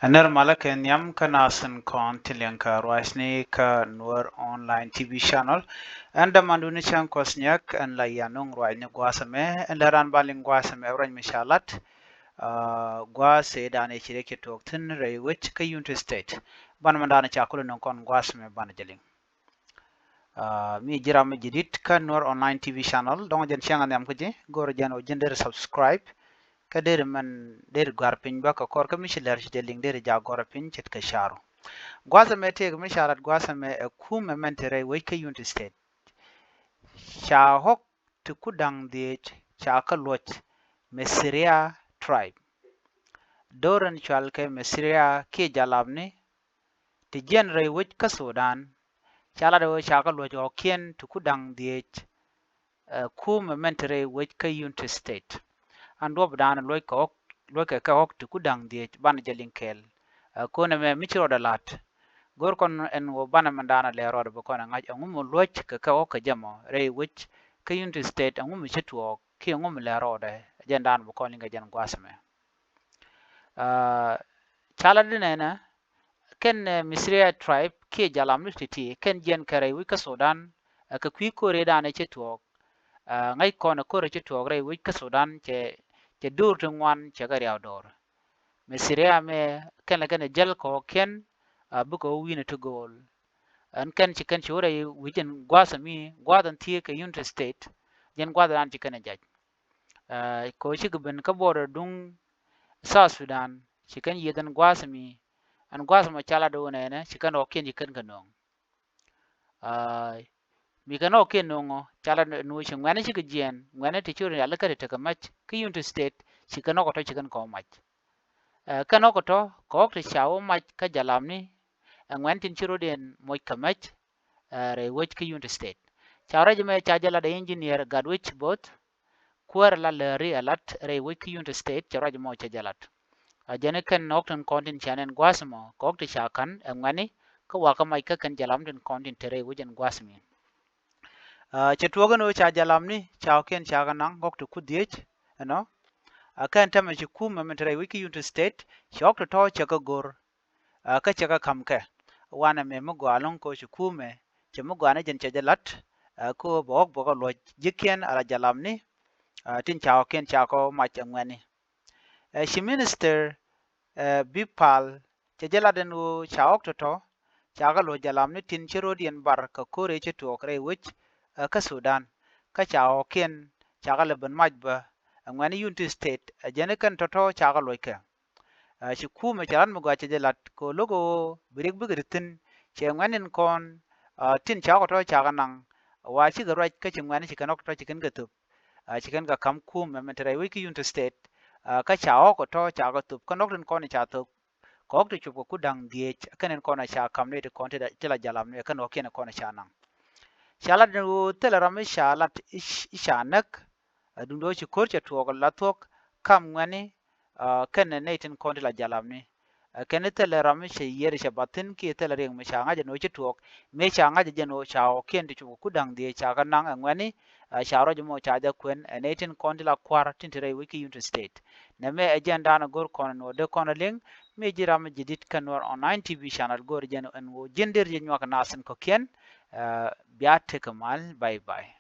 Anar malaken yam kanasan kon tilyanka ruasni ka Nuer online TV channel anda manduni chan kosnyak an la yanung ruasni gwasame anda ran baling gwasame rany mishalat gwase dane chireke toktin raywich ka Unity State ban mandana chakulu non kon gwasame ban jaling mi jiram jidit ka Nuer online TV channel dong jen changan yam kuje gor jan o jender subscribe kader man der garpin ba ka kor ka mishilar shi deling der ja gorapin chet ka sharu gwaza me te mi sharat gwaza me ku me mentere we ka Unity State sha hok to kudang de cha ka loch Mesiria tribe doran chal ke Mesiria ke jalabni ti jen re we ka Sudan chala de cha ka loch o kien to kudang de ku me mentere we ka Unity State ando bdan loy ka hok to kudang de ban jalinkel ko na me michiro da lat gor kon en wo bana mandana le rod bo kon ngaj ngum loch ka o ka jamo re which ka Unity State ngum chitwo ki ngum le rode jendan bo kon nga jen gwasme chala dinena ken Misriya tribe ki jalam nititi ken jen kare wi ka Sudan ka kwi kore dane chitwo ngai kon ko re chitwo re wi ka Sudan che dur tungwan che ga yaw dor Misriya me ken la ken jel ko ken buko wina to goal an kan chicken chura wijen gwasa mi gwadan tie ka Unity State jen gwadan an chicken jaj ko shi gben ka border dung South Sudan chicken yedan gwasa mi an gwasa ma chala do ne chicken oken chicken kanong mi kan oken nongo chala no shi ngwane shi gjen ngwane ti chura ya lakare ta kamach ka Unity State chicken ko to chicken ko mach kan ko to ko to chawo mach ka jalamni ngwan tin chiro den moy kamach re which ka Unity State chawra jime chajala the engineer gadwich both kuar la leri alat re which ka Unity State chawra jimo chajalat jene kan nokton content chanen gwasmo kokti chakan ngani ka waka mai ka kan jalam den content re wujen gwasmi chetwoga no chajalam ni chawken chaganang kokto kudiech no akan tama chi kuma mentre which ka Unity State chokto to chaka gor ka chaka kamke wana me mugwalon ko shukume che mugwane jen chajalat ko bok boko lo jikian ala jalamni tin chao ken chako mach ngweni shi minister bipal chajaladen u chaok to chaga lo jalamni tin chiro dien bar ka kore che to kre wich ka Sudan ka chao ken chaga leben mach ba ngweni Unity State jene kan to chaga lo ke shi kuma charan mugwa chajalat ko logo birik bigritin che ngwanin kon tin chago to chaga nang wa shi garwa ka chingwani shi kanok to chicken gatup chicken ga kam kum mementere wiki Unity State ka chao ko to chaga tup kanok den kon cha tup ko to chup ko dang die kanen kon cha kam ne de kon te tela jalam ne kan okene kon cha nang shalat no tela ram shalat ishanak dundo shi korcha to ko latok kam ngani kan ne tin kon tela jalam ne kene tele ram she yer she batin ki tele ring me changa no chi tuok me changa je no chao ken ti chu kudang de cha kan nang ngani charo je mo cha ja kwen enetin kondila kwar tin tere wiki Unity State ne me agenda na gor kon no de kon ling me jiram jidit kan war online TV channel gor je no en wo jender je nyak nasen ko ken biat kamal bye bye